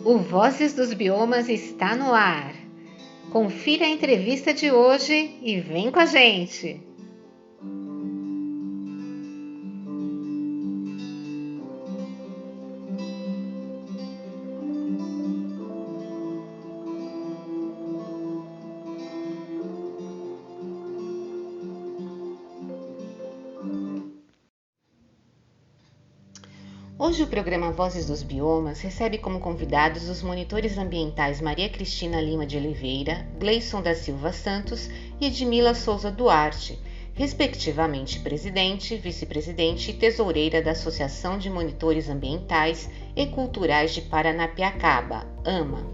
O Vozes dos Biomas está no ar. Confira a entrevista de hoje e vem com a gente! Hoje o programa Vozes dos Biomas recebe como convidados os monitores ambientais Maria Cristina Lima de Oliveira, Gleison da Silva Santos e Edmila Souza Duarte, respectivamente presidente, vice-presidente e tesoureira da Associação de Monitores Ambientais e Culturais de Paranapiacaba, AMA,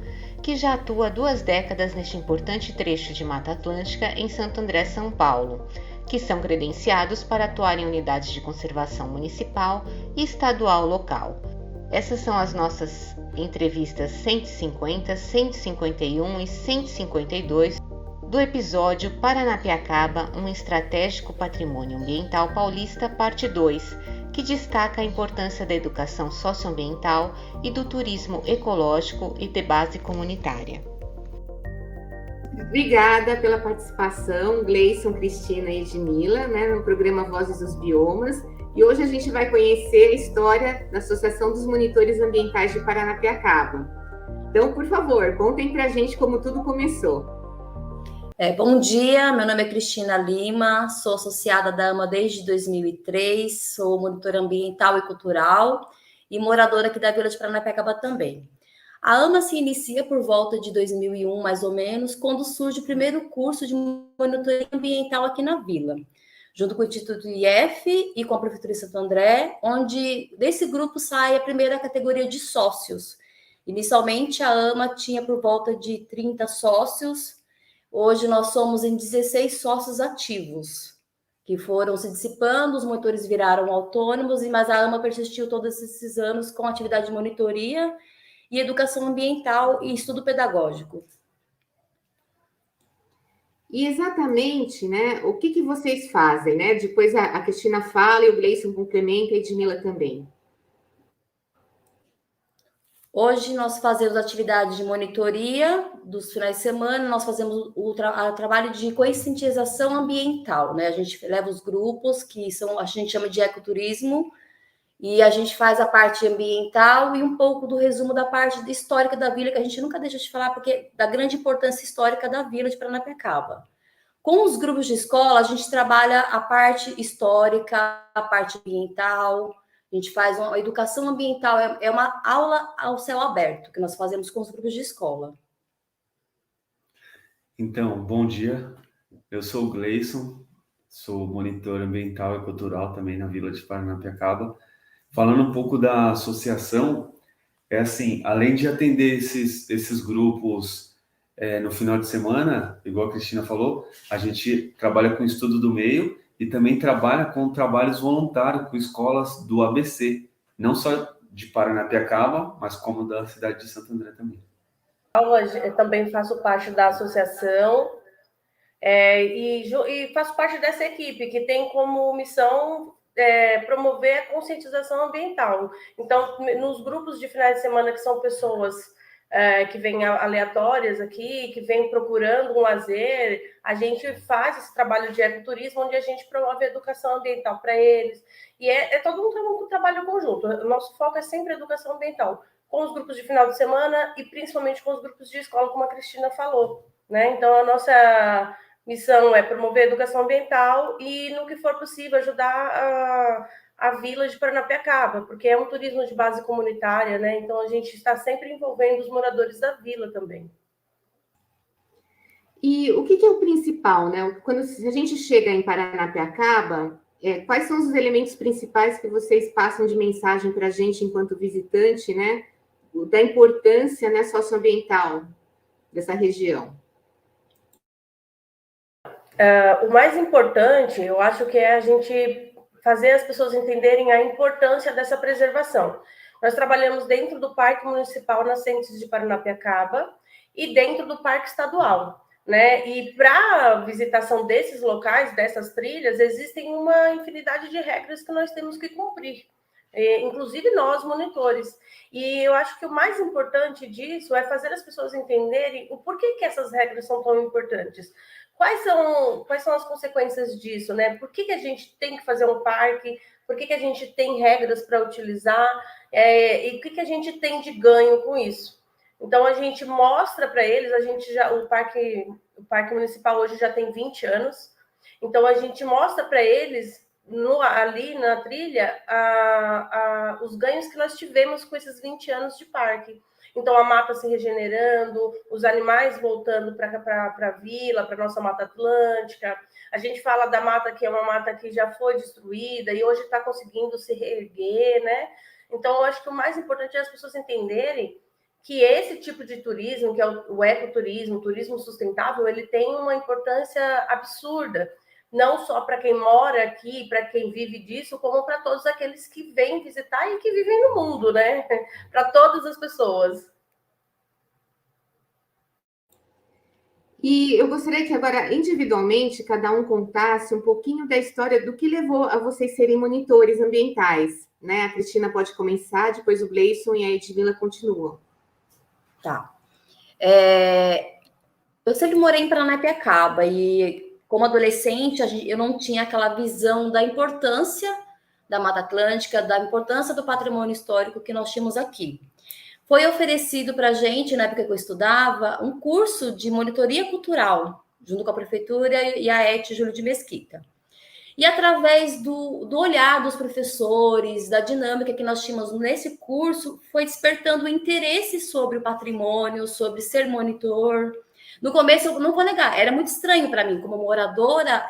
que já atua há 2 décadas neste importante trecho de Mata Atlântica em Santo André, São Paulo, que são credenciados para atuar em unidades de conservação municipal e estadual local. Essas são as nossas entrevistas 150, 151 e 152 do episódio Paranapiacaba, um estratégico patrimônio ambiental paulista, parte 2, que destaca a importância da educação socioambiental e do turismo ecológico e de base comunitária. Obrigada pela participação, Gleison, Cristina e Edmila, no programa Vozes dos Biomas. E hoje a gente vai conhecer a história da Associação dos Monitores Ambientais de Paranapiacaba. Então, por favor, contem pra gente como tudo começou. Bom dia, meu nome é Cristina Lima, sou associada da AMA desde 2003, sou monitora ambiental e cultural e moradora aqui da Vila de Paranapiacaba também. A AMA se inicia por volta de 2001, mais ou menos, quando surge o primeiro curso de monitoria ambiental aqui na Vila, junto com o Instituto IF e com a Prefeitura de Santo André, onde desse grupo sai a primeira categoria de sócios. Inicialmente, a AMA tinha por volta de 30 sócios. Hoje nós somos em 16 sócios ativos, que foram se dissipando, os monitores viraram autônomos, mas a AMA persistiu todos esses anos com atividade de monitoria e educação ambiental e estudo pedagógico. E exatamente, o que vocês fazem, Depois a Cristina fala e o Gleison complementa e a Edmila também. Hoje nós fazemos atividade de monitoria dos finais de semana, nós fazemos o trabalho de conscientização ambiental, A gente leva os grupos, que são, a gente chama de ecoturismo, e a gente faz a parte ambiental e um pouco do resumo da parte histórica da vila, que a gente nunca deixa de falar, porque da grande importância histórica da vila de Paranapiacaba. Com os grupos de escola, a gente trabalha a parte histórica, a parte ambiental. A gente faz uma educação ambiental, é uma aula ao céu aberto, que nós fazemos com os grupos de escola. Então, bom dia. Eu sou o Gleison, sou monitor ambiental e cultural também na Vila de Paranapiacaba. Falando um pouco da associação, assim, além de atender esses grupos no final de semana, igual a Cristina falou, a gente trabalha com estudo do meio e também trabalha com trabalhos voluntários com escolas do ABC, não só de Paranapiacaba, mas como da cidade de Santo André também. Eu também faço parte da associação e faço parte dessa equipe que tem como missão promover a conscientização ambiental. Então, nos grupos de finais de semana, que são pessoas que vêm aleatórias aqui, que vêm procurando um lazer, a gente faz esse trabalho de ecoturismo, onde a gente promove a educação ambiental para eles. E é todo um trabalho conjunto. O nosso foco é sempre a educação ambiental, com os grupos de final de semana e principalmente com os grupos de escola, como a Cristina falou, Então, a nossa missão é promover a educação ambiental e, no que for possível, ajudar a Vila de Paranapiacaba, porque é um turismo de base comunitária, Então, a gente está sempre envolvendo os moradores da vila também. E o que é o principal, Quando a gente chega em Paranapiacaba, quais são os elementos principais que vocês passam de mensagem para a gente enquanto visitante, da importância socioambiental dessa região? O mais importante, eu acho que é a gente fazer as pessoas entenderem a importância dessa preservação. Nós trabalhamos dentro do Parque Municipal Nascentes de Paranapiacaba e dentro do Parque Estadual, E para a visitação desses locais, dessas trilhas, existem uma infinidade de regras que nós temos que cumprir, inclusive nós, monitores. E eu acho que o mais importante disso é fazer as pessoas entenderem o porquê que essas regras são tão importantes. Quais são as consequências disso, né? Por que a gente tem que fazer um parque? Por que a gente tem regras para utilizar? E o que a gente tem de ganho com isso? Então, a gente mostra para eles, o parque municipal hoje já tem 20 anos, então a gente mostra para eles ali na trilha os ganhos que nós tivemos com esses 20 anos de parque. Então, a mata se regenerando, os animais voltando para a vila, para a nossa Mata Atlântica. A gente fala da mata que é uma mata que já foi destruída e hoje está conseguindo se reerguer, né? Então, eu acho que o mais importante é as pessoas entenderem que esse tipo de turismo, que é o ecoturismo, o turismo sustentável, ele tem uma importância absurda, não só para quem mora aqui, para quem vive disso, como para todos aqueles que vêm visitar e que vivem no mundo, né? Para todas as pessoas. E eu gostaria que agora, individualmente, cada um contasse um pouquinho da história do que levou a vocês serem monitores ambientais, né? A Cristina pode começar, depois o Gleison e a Edmila continuam. Tá. Eu sempre morei em Paranapiacaba e, como adolescente, eu não tinha aquela visão da importância da Mata Atlântica, da importância do patrimônio histórico que nós tínhamos aqui. Foi oferecido para a gente, na época que eu estudava, um curso de monitoria cultural, junto com a prefeitura e a ET Júlio de Mesquita. E através do olhar dos professores, da dinâmica que nós tínhamos nesse curso, foi despertando o interesse sobre o patrimônio, sobre ser monitor. No começo, eu não vou negar, era muito estranho para mim, como moradora,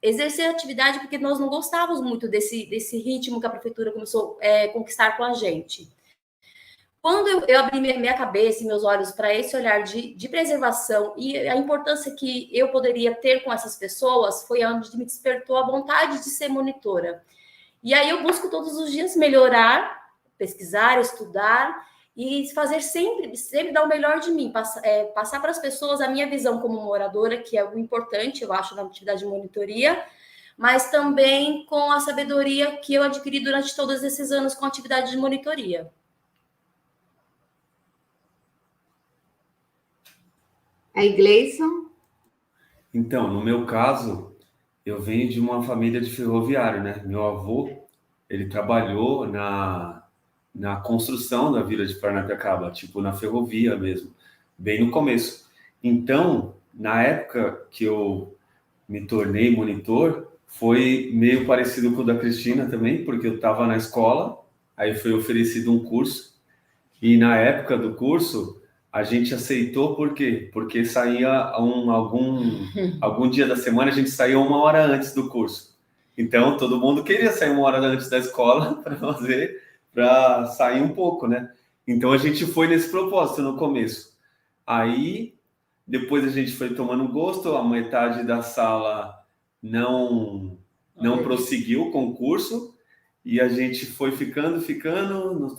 exercer a atividade, porque nós não gostávamos muito desse ritmo que a prefeitura começou a conquistar com a gente. Quando eu abri minha cabeça e meus olhos para esse olhar de preservação e a importância que eu poderia ter com essas pessoas, foi onde me despertou a vontade de ser monitora. E aí eu busco todos os dias melhorar, pesquisar, estudar e fazer sempre dar o melhor de mim, passar para as pessoas a minha visão como moradora, que é o importante, eu acho, na atividade de monitoria, mas também com a sabedoria que eu adquiri durante todos esses anos com a atividade de monitoria. Aí, Gleison? Então, no meu caso, eu venho de uma família de ferroviário, né? Meu avô, ele trabalhou na construção da vila de Paranapiacaba, tipo na ferrovia mesmo, bem no começo. Então, na época que eu me tornei monitor, foi meio parecido com o da Cristina também, porque eu estava na escola, aí foi oferecido um curso, e na época do curso, a gente aceitou, por quê? Porque saía algum dia da semana, a gente saía 1 hora antes do curso. Então, todo mundo queria sair 1 hora antes da escola para sair um pouco, né? Então, a gente foi nesse propósito no começo. Aí, depois a gente foi tomando gosto, a metade da sala não prosseguiu com o curso, e a gente foi ficando, nos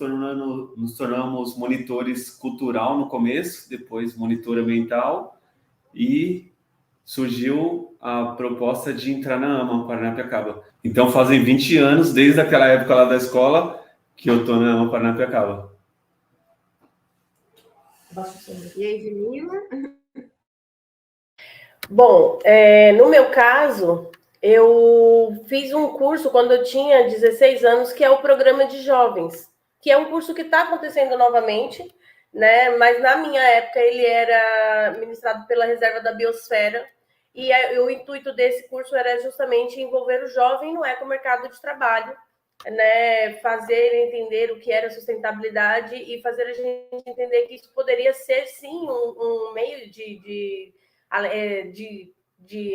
tornamos monitores cultural no começo, depois monitor ambiental, e surgiu a proposta de entrar na AMA Paranapiacaba. Então fazem 20 anos, desde aquela época lá da escola, que eu estou na AMA Paranapiacaba. E aí, Edmila? Bom, no meu caso, eu fiz um curso quando eu tinha 16 anos, que é o Programa de Jovens, que é um curso que está acontecendo novamente, né? Mas na minha época ele era ministrado pela Reserva da Biosfera, e o intuito desse curso era justamente envolver o jovem no ecomercado de trabalho, né? Fazer ele entender o que era sustentabilidade e fazer a gente entender que isso poderia ser, sim, um meio de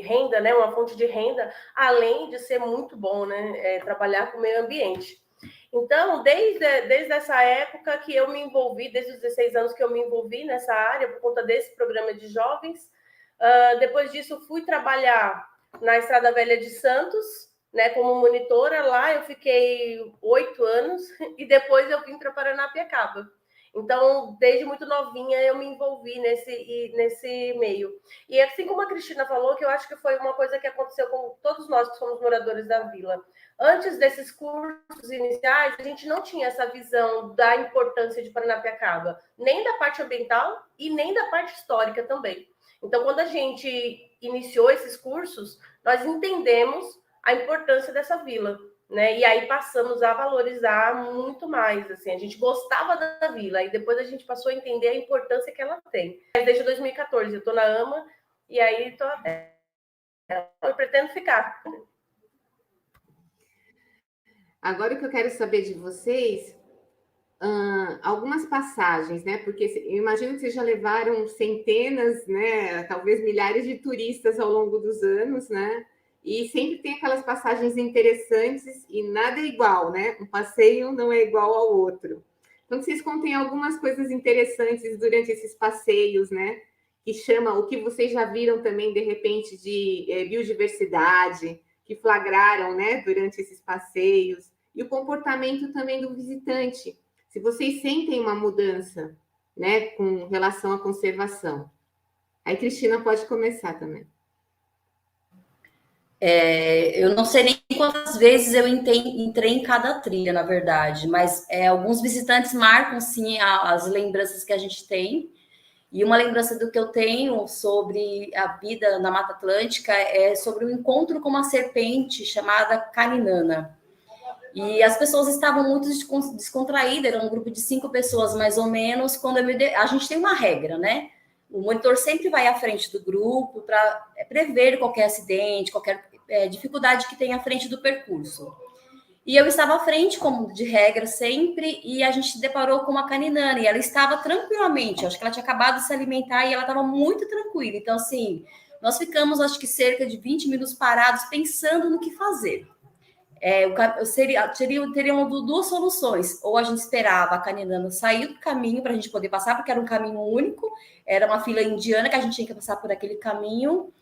renda, né? Uma fonte de renda, além de ser muito bom, né? Trabalhar com o meio ambiente. Então, desde essa época que eu me envolvi, desde os 16 anos que eu me envolvi nessa área, por conta desse programa de jovens. Depois disso, fui trabalhar na Estrada Velha de Santos, né, como monitora. Lá eu fiquei 8 anos e depois eu vim para Paranapiacaba. Então, desde muito novinha, eu me envolvi nesse meio. E assim como a Cristina falou, que eu acho que foi uma coisa que aconteceu com todos nós que somos moradores da vila. Antes desses cursos iniciais, a gente não tinha essa visão da importância de Paranapiacaba, nem da parte ambiental e nem da parte histórica também. Então, quando a gente iniciou esses cursos, nós entendemos a importância dessa vila, né? E aí passamos a valorizar muito mais, assim, a gente gostava da vila e depois a gente passou a entender a importância que ela tem. Desde 2014 eu estou na AMA e aí eu pretendo ficar. Agora o que eu quero saber de vocês, algumas passagens, né? Porque eu imagino que vocês já levaram centenas, né? Talvez milhares de turistas ao longo dos anos, né? E sempre tem aquelas passagens interessantes e nada é igual, né? Um passeio não é igual ao outro. Então, vocês contem algumas coisas interessantes durante esses passeios, né? Que chama o que vocês já viram também, de repente, de biodiversidade, que flagraram, né? Durante esses passeios. E o comportamento também do visitante. Se vocês sentem uma mudança, né? Com relação à conservação. Aí, Cristina, pode começar também. Eu não sei nem quantas vezes eu entrei em cada trilha, na verdade, mas alguns visitantes marcam, sim, as lembranças que a gente tem. E uma lembrança do que eu tenho sobre a vida na Mata Atlântica é sobre um encontro com uma serpente chamada caninana. E as pessoas estavam muito descontraídas, era um grupo de 5 pessoas, mais ou menos, quando a gente tem uma regra, né? O monitor sempre vai à frente do grupo para prever qualquer acidente, qualquer dificuldade que tenha à frente do percurso. E eu estava à frente, como de regra, sempre, e a gente deparou com uma caninana, e ela estava tranquilamente, acho que ela tinha acabado de se alimentar e ela estava muito tranquila. Então, assim, nós ficamos, acho que cerca de 20 minutos parados, pensando no que fazer. Teriam duas soluções, ou a gente esperava a caninana sair do caminho para a gente poder passar, porque era um caminho único, era uma fila indiana que a gente tinha que passar por aquele caminho,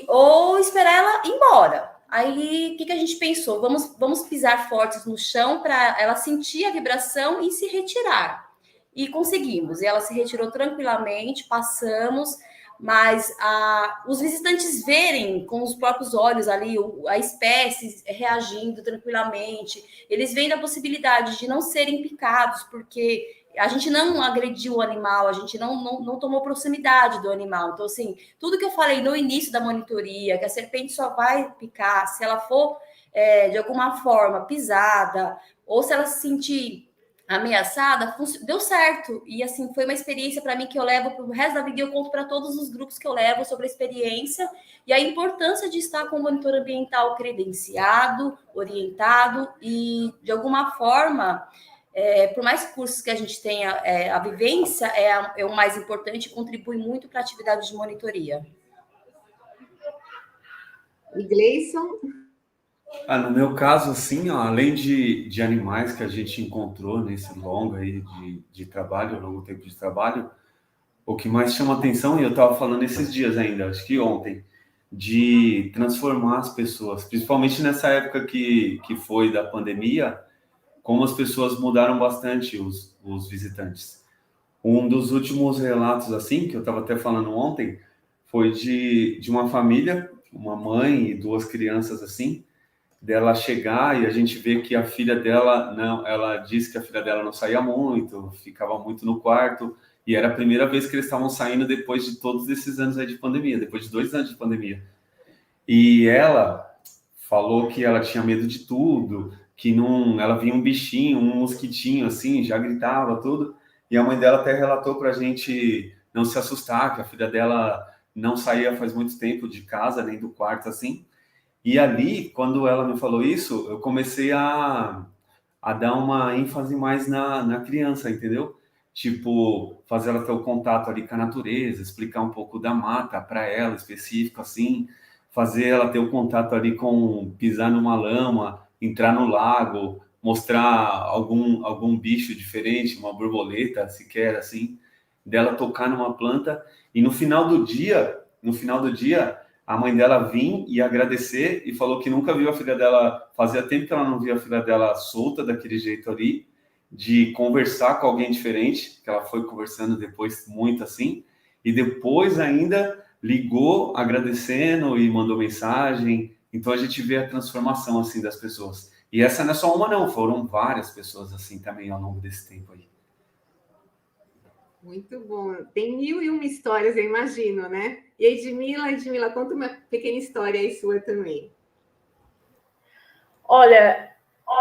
ou esperar ela ir embora. Aí, o que a gente pensou? Vamos pisar fortes no chão para ela sentir a vibração e se retirar. E conseguimos, e ela se retirou tranquilamente, passamos, mas os visitantes verem com os próprios olhos ali a espécie reagindo tranquilamente, eles veem a possibilidade de não serem picados, porque a gente não agrediu o animal, a gente não tomou proximidade do animal. Então, assim, tudo que eu falei no início da monitoria, que a serpente só vai picar se ela for, de alguma forma, pisada, ou se ela se sentir ameaçada, deu certo. E, assim, foi uma experiência para mim que eu levo para o resto da vida e eu conto para todos os grupos que eu levo sobre a experiência e a importância de estar com o monitor ambiental credenciado, orientado e, de alguma forma... por mais cursos que a gente tenha, a vivência é o mais importante e contribui muito para a atividade de monitoria. E Gleison? No meu caso, assim, além de animais que a gente encontrou nesse longo aí de trabalho, longo tempo de trabalho, o que mais chama atenção, e eu estava falando esses dias ainda, acho que ontem, de transformar as pessoas, principalmente nessa época que foi da pandemia, como as pessoas mudaram bastante os visitantes. Um dos últimos relatos, assim, que eu estava até falando ontem, foi de uma família, uma mãe e 2 crianças, assim, dela chegar e a gente vê que a filha dela, ela disse que a filha dela não saía muito, ficava muito no quarto, e era a primeira vez que eles estavam saindo depois de todos esses anos aí de pandemia, depois de 2 anos de pandemia. E ela falou que ela tinha medo de tudo, que ela via um bichinho, um mosquitinho assim, já gritava tudo, e a mãe dela até relatou pra gente não se assustar, que a filha dela não saía faz muito tempo de casa, nem do quarto assim. E ali, quando ela me falou isso, eu comecei a dar uma ênfase mais na criança, entendeu? Tipo, fazer ela ter o contato ali com a natureza, explicar um pouco da mata para ela, específico assim, fazer ela ter o contato ali com pisar numa lama, entrar no lago, mostrar algum bicho diferente, uma borboleta, sequer assim, dela tocar numa planta, e no final do dia, a mãe dela vir e agradecer e falou que nunca viu a filha dela, fazia tempo que ela não via a filha dela solta daquele jeito ali, de conversar com alguém diferente, que ela foi conversando depois muito assim, e depois ainda ligou agradecendo e mandou mensagem. Então a gente vê a transformação assim das pessoas. E essa não é só uma não, foram várias pessoas assim também ao longo desse tempo aí. Muito bom. Tem 1001 histórias, eu imagino, né? E Edmila, conta uma pequena história aí sua também. Olha,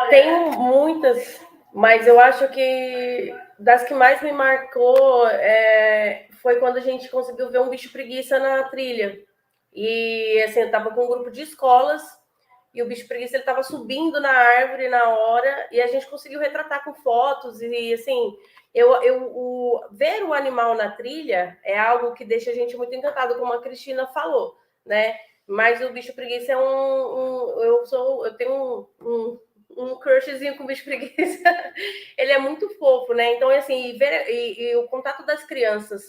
tem muitas, mas eu acho que das que mais me marcou foi quando a gente conseguiu ver um bicho preguiça na trilha. E assim, eu estava com um grupo de escolas e o bicho preguiça ele estava subindo na árvore na hora e a gente conseguiu retratar com fotos e assim, ver o animal na trilha é algo que deixa a gente muito encantado, como a Cristina falou, né? Mas o bicho preguiça é eu tenho um crushzinho com o bicho preguiça. Ele é muito fofo, né? Então, assim, e o contato das crianças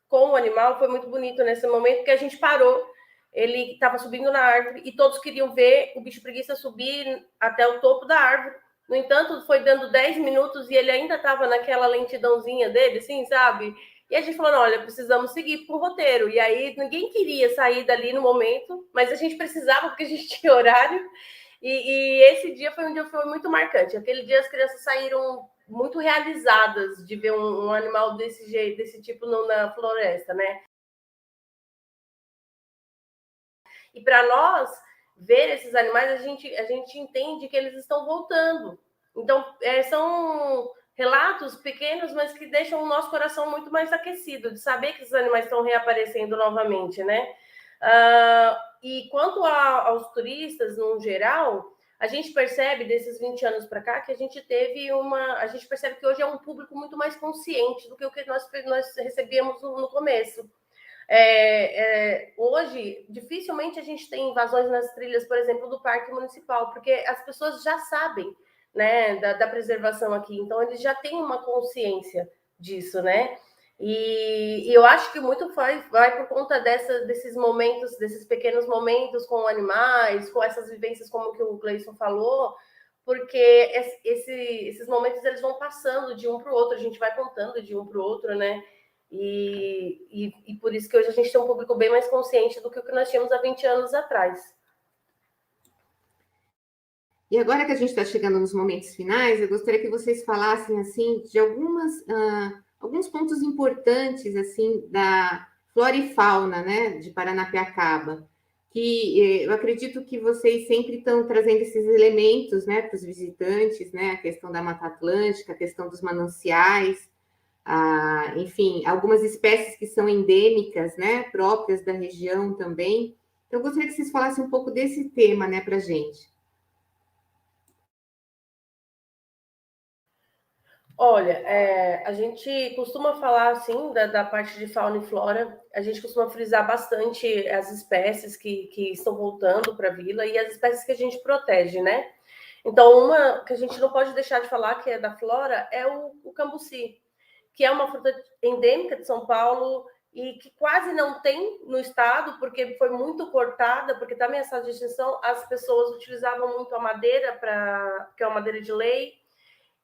com o animal foi muito bonito nesse momento, que a gente parou. Ele estava subindo na árvore e todos queriam ver o bicho preguiça subir até o topo da árvore. No entanto, foi dando 10 minutos e ele ainda estava naquela lentidãozinha dele, assim, sabe? E a gente falou, não, olha, precisamos seguir para o roteiro. E aí ninguém queria sair dali no momento, mas a gente precisava porque a gente tinha horário. E esse dia foi um dia que foi muito marcante. Aquele dia as crianças saíram muito realizadas de ver um animal desse jeito, desse tipo na floresta, né? E para nós ver esses animais, a gente entende que eles estão voltando. Então, são relatos pequenos, mas que deixam o nosso coração muito mais aquecido, de saber que esses animais estão reaparecendo novamente, né? E quanto aos turistas, no geral, a gente percebe, desses 20 anos para cá, que a gente percebe que hoje é um público muito mais consciente do que o que nós recebíamos no começo. Hoje, dificilmente a gente tem invasões nas trilhas, por exemplo, do Parque Municipal, porque as pessoas já sabem, né, da preservação aqui, então eles já têm uma consciência disso, né? E eu acho que muito vai por conta desses momentos, desses pequenos momentos com animais, com essas vivências como que o Gleison falou, porque esses momentos eles vão passando de um para o outro, a gente vai contando de um para o outro, né? E por isso que hoje a gente tem um público bem mais consciente do que o que nós tínhamos há 20 anos atrás. E agora que a gente está chegando nos momentos finais, eu gostaria que vocês falassem assim de alguns pontos importantes assim da flora e fauna, né, de Paranapiacaba, que eu acredito que vocês sempre estão trazendo esses elementos, né, para os visitantes, né, a questão da Mata Atlântica, a questão dos mananciais, enfim, algumas espécies que são endêmicas, né, próprias da região também. Então, eu gostaria que vocês falassem um pouco desse tema, né, para a gente. Olha, a gente costuma falar assim da parte de fauna e flora, a gente costuma frisar bastante as espécies que estão voltando para a vila e as espécies que a gente protege, né? Então, uma que a gente não pode deixar de falar, que é da flora, é o cambuci, que é uma fruta endêmica de São Paulo e que quase não tem no estado, porque foi muito cortada, porque está ameaçada de extinção. As pessoas utilizavam muito a madeira, que é uma madeira de lei,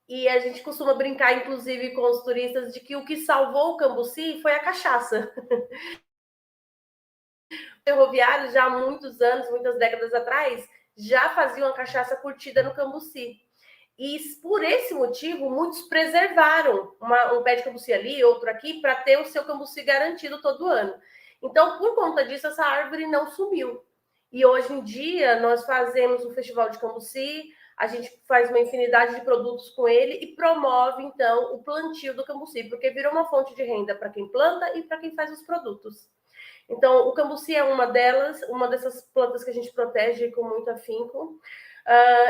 e a gente costuma brincar, inclusive, com os turistas, de que o que salvou o cambuci foi a cachaça. Ferroviários, já há muitos anos, muitas décadas atrás, já faziam a cachaça curtida no cambuci. E por esse motivo, muitos preservaram um pé de cambuci ali, outro aqui, para ter o seu cambuci garantido todo ano. Então, por conta disso, essa árvore não sumiu. E hoje em dia, nós fazemos um festival de cambuci, a gente faz uma infinidade de produtos com ele e promove, então, o plantio do cambuci, porque virou uma fonte de renda para quem planta e para quem faz os produtos. Então, o cambuci é uma dessas plantas que a gente protege com muito afinco.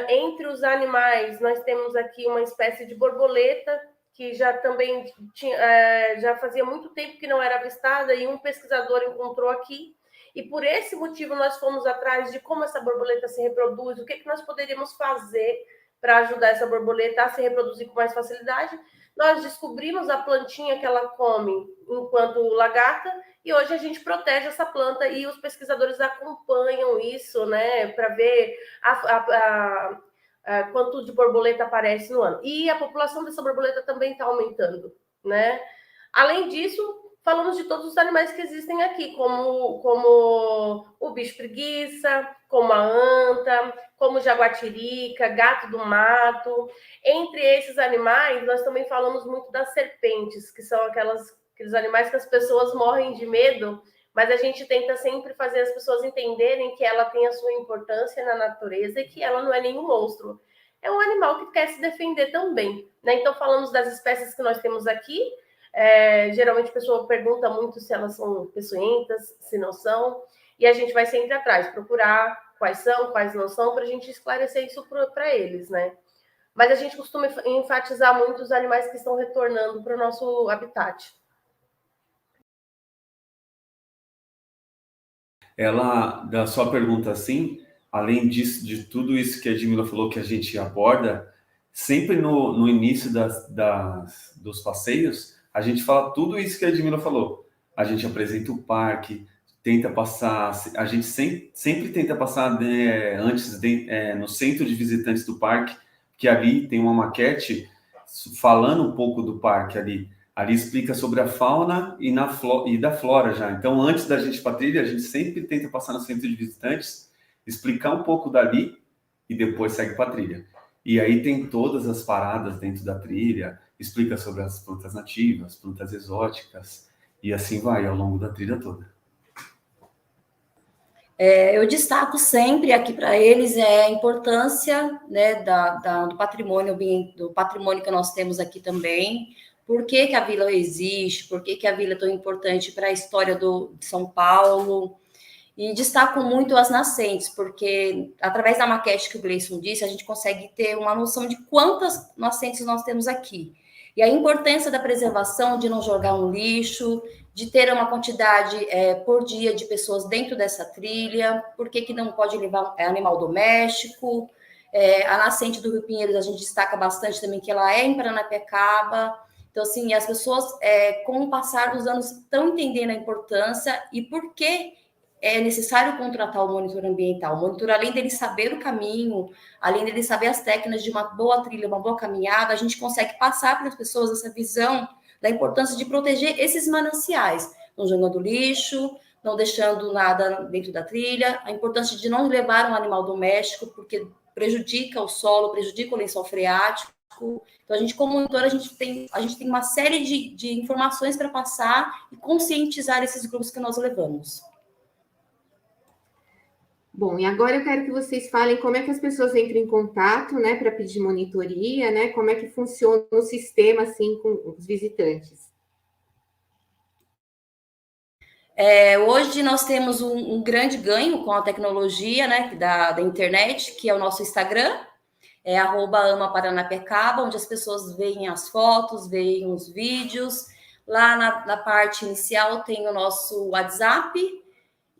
Entre os animais, nós temos aqui uma espécie de borboleta, que já também já fazia muito tempo que não era avistada, e um pesquisador encontrou aqui. E por esse motivo nós fomos atrás de como essa borboleta se reproduz, o que nós poderíamos fazer para ajudar essa borboleta a se reproduzir com mais facilidade. Nós descobrimos a plantinha que ela come enquanto lagarta, e hoje a gente protege essa planta e os pesquisadores acompanham isso, né, para ver quanto de borboleta aparece no ano. E a população dessa borboleta também está aumentando, né? Além disso, falamos de todos os animais que existem aqui, como o bicho preguiça, como a anta, como jaguatirica, gato do mato. Entre esses animais, nós também falamos muito das serpentes, que são aqueles animais que as pessoas morrem de medo, mas a gente tenta sempre fazer as pessoas entenderem que ela tem a sua importância na natureza e que ela não é nenhum monstro. É um animal que quer se defender também, né? Então, falamos das espécies que nós temos aqui. Geralmente a pessoa pergunta muito se elas são peçonhentas, se não são, e a gente vai sempre atrás, procurar quais são, quais não são, para a gente esclarecer isso para eles, né? Mas a gente costuma enfatizar muito os animais que estão retornando para o nosso habitat. Ela, da sua pergunta assim, além disso, de tudo isso que a Edmila falou que a gente aborda, sempre no início dos passeios, a gente fala tudo isso que a Edmila falou. A gente apresenta o parque, tenta passar, a gente sempre tenta passar antes no centro de visitantes do parque, que ali tem uma maquete falando um pouco do parque ali. Ali explica sobre a fauna e da flora já. Então, antes da gente ir para a trilha, a gente sempre tenta passar no centro de visitantes, explicar um pouco dali e depois segue para a trilha. E aí tem todas as paradas dentro da trilha, explica sobre as plantas nativas, plantas exóticas, e assim vai ao longo da trilha toda. Eu destaco sempre aqui para eles a importância, né, do patrimônio que nós temos aqui também. Por que a vila existe? Por que a vila é tão importante para a história de São Paulo? E destaco muito as nascentes, porque através da maquete que o Gleison disse, a gente consegue ter uma noção de quantas nascentes nós temos aqui. E a importância da preservação, de não jogar um lixo, de ter uma quantidade por dia de pessoas dentro dessa trilha, por que não pode levar animal doméstico. A nascente do Rio Pinheiros, a gente destaca bastante também que ela é em Paranapiacaba. Então, assim, as pessoas, com o passar dos anos, estão entendendo a importância e por que é necessário contratar o monitor ambiental. O monitor, além dele saber o caminho, além dele saber as técnicas de uma boa trilha, uma boa caminhada, a gente consegue passar para as pessoas essa visão da importância de proteger esses mananciais, não jogando lixo, não deixando nada dentro da trilha, a importância de não levar um animal doméstico, porque prejudica o solo, prejudica o lençol freático. Então, a gente, como monitor, a gente tem uma série de informações para passar e conscientizar esses grupos que nós levamos. Bom, e agora eu quero que vocês falem como é que as pessoas entram em contato, né, para pedir monitoria, né? Como é que funciona o sistema, assim, com os visitantes. Hoje nós temos um grande ganho com a tecnologia, né, da internet, que é o nosso Instagram, @amaparanapiacaba, onde as pessoas veem as fotos, veem os vídeos. Lá na parte inicial tem o nosso WhatsApp,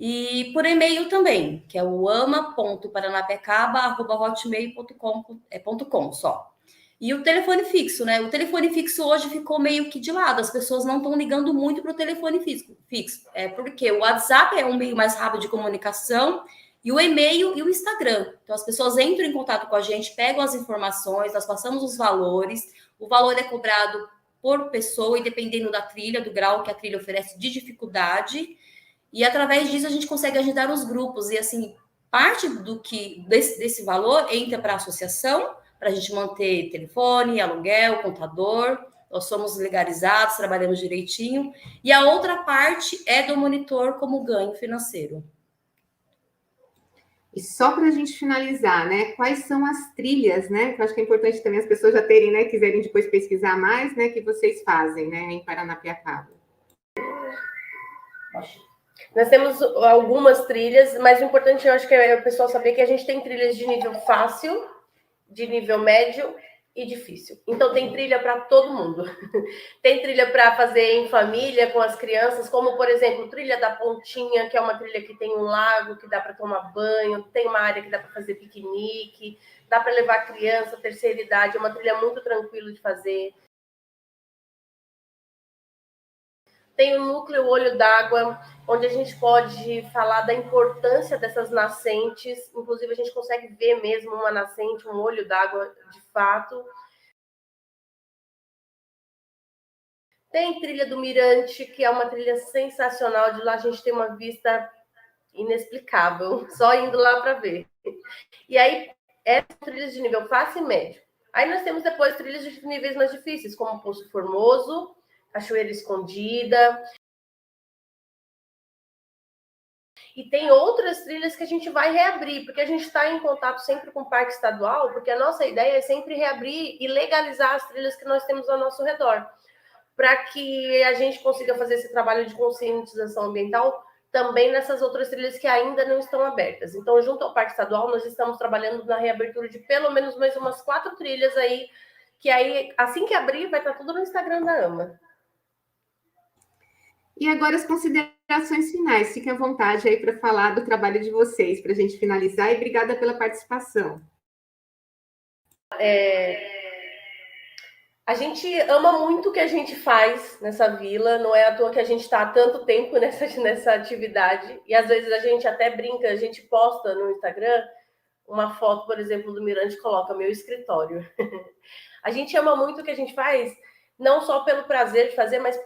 e por e-mail também, que é o ama.paranapiacaba@hotmail.com só. E o telefone fixo, né? O telefone fixo hoje ficou meio que de lado, as pessoas não estão ligando muito para o telefone fixo. Porque o WhatsApp é um meio mais rápido de comunicação, e o e-mail e o Instagram. Então, as pessoas entram em contato com a gente, pegam as informações, nós passamos os valores, o valor é cobrado por pessoa, e dependendo da trilha, do grau que a trilha oferece de dificuldade. E através disso a gente consegue agendar os grupos. E assim, parte desse valor entra para a associação, para a gente manter telefone, aluguel, contador. Nós somos legalizados, trabalhamos direitinho. E a outra parte é do monitor como ganho financeiro. E só para a gente finalizar, né? Quais são as trilhas, né? Que eu acho que é importante também as pessoas já terem, né? Quiserem depois pesquisar mais, né? Que vocês fazem, né? Em Paranapiacaba. Nós temos algumas trilhas, mas o importante, eu acho que é o pessoal saber que a gente tem trilhas de nível fácil, de nível médio e difícil. Então, tem trilha para todo mundo. Tem trilha para fazer em família, com as crianças, como, por exemplo, trilha da Pontinha, que é uma trilha que tem um lago, que dá para tomar banho, tem uma área que dá para fazer piquenique, dá para levar criança, terceira idade, é uma trilha muito tranquila de fazer. Tem o núcleo Olho d'Água, onde a gente pode falar da importância dessas nascentes. Inclusive, a gente consegue ver mesmo uma nascente, um olho d'água de fato. Tem Trilha do Mirante, que é uma trilha sensacional. De lá a gente tem uma vista inexplicável, só indo lá para ver. E aí, trilhas de nível fácil e médio. Aí nós temos depois trilhas de níveis mais difíceis, como Poço Formoso, Cachoeira Escondida. E tem outras trilhas que a gente vai reabrir, porque a gente está em contato sempre com o Parque Estadual, porque a nossa ideia é sempre reabrir e legalizar as trilhas que nós temos ao nosso redor, para que a gente consiga fazer esse trabalho de conscientização ambiental também nessas outras trilhas que ainda não estão abertas. Então, junto ao Parque Estadual, nós estamos trabalhando na reabertura de pelo menos mais umas 4 trilhas aí, que aí, assim que abrir, vai estar tudo no Instagram da AMA. E agora as considerações finais. Fiquem à vontade aí para falar do trabalho de vocês, para a gente finalizar, e obrigada pela participação. A gente ama muito o que a gente faz nessa vila, não é à toa que a gente está há tanto tempo nessa atividade, e às vezes a gente até brinca, a gente posta no Instagram uma foto, por exemplo, do Mirante, coloca meu escritório. A gente ama muito o que a gente faz, não só pelo prazer de fazer, mas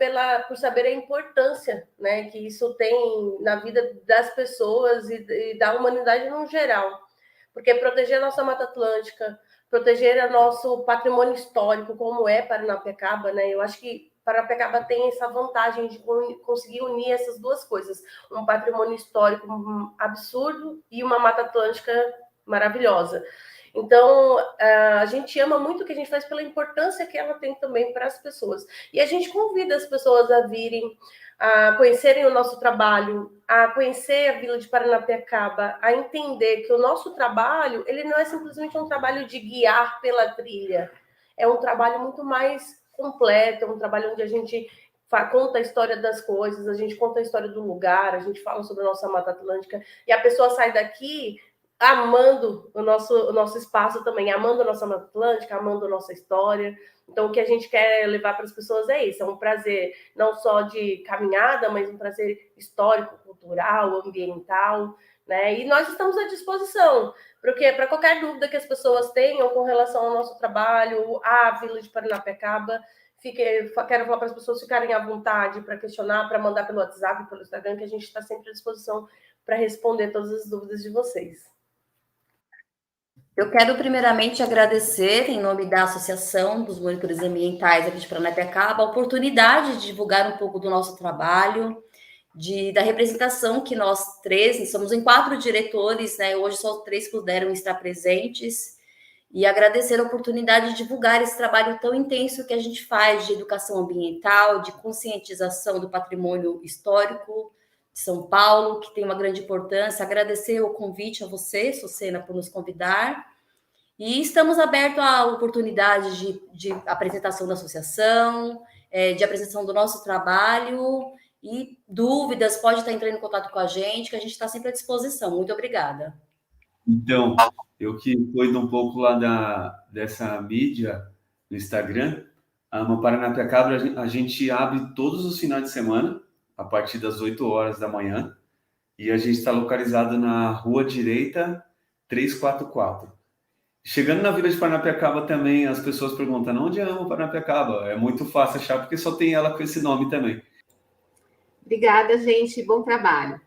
por saber a importância, né, que isso tem na vida das pessoas e da humanidade no geral. Porque proteger a nossa Mata Atlântica, proteger o nosso patrimônio histórico, como é Paranapiacaba, né? Eu acho que Paranapiacaba tem essa vantagem de conseguir unir essas duas coisas. Um patrimônio histórico absurdo e uma Mata Atlântica maravilhosa. Então, a gente ama muito o que a gente faz pela importância que ela tem também para as pessoas. E a gente convida as pessoas a virem, a conhecerem o nosso trabalho, a conhecer a Vila de Paranapiacaba, a entender que o nosso trabalho, ele não é simplesmente um trabalho de guiar pela trilha, é um trabalho muito mais completo, é um trabalho onde a gente conta a história das coisas, a gente conta a história do lugar, a gente fala sobre a nossa Mata Atlântica, e a pessoa sai daqui amando o nosso espaço também, amando a nossa Mata Atlântica, amando a nossa história. Então, o que a gente quer levar para as pessoas é isso, é um prazer não só de caminhada, mas um prazer histórico, cultural, ambiental, né? E nós estamos à disposição, porque para qualquer dúvida que as pessoas tenham com relação ao nosso trabalho, à Vila de Paranapiacaba, quero falar para as pessoas ficarem à vontade para questionar, para mandar pelo WhatsApp, pelo Instagram, que a gente está sempre à disposição para responder todas as dúvidas de vocês. Eu quero primeiramente agradecer, em nome da Associação dos Monitores Ambientais aqui de Paranapiacaba, a oportunidade de divulgar um pouco do nosso trabalho, da representação que nós 3, somos em 4 diretores, né? Hoje só 3 puderam estar presentes, e agradecer a oportunidade de divulgar esse trabalho tão intenso que a gente faz de educação ambiental, de conscientização do patrimônio histórico de São Paulo, que tem uma grande importância. Agradecer o convite a você, Sucena, por nos convidar. E estamos abertos à oportunidade de apresentação da associação, de apresentação do nosso trabalho, e dúvidas, pode estar entrando em contato com a gente, que a gente está sempre à disposição. Muito obrigada. Então, eu que cuido um pouco lá dessa mídia no Instagram, a AMA Paranapiacaba, a gente abre todos os finais de semana, a partir das 8 horas da manhã, e a gente está localizado na Rua Direita 344. Chegando na Vila de Paranapiacaba também, as pessoas perguntam, onde é a AMA Paranapiacaba? É muito fácil achar, porque só tem ela com esse nome também. Obrigada, gente. Bom trabalho.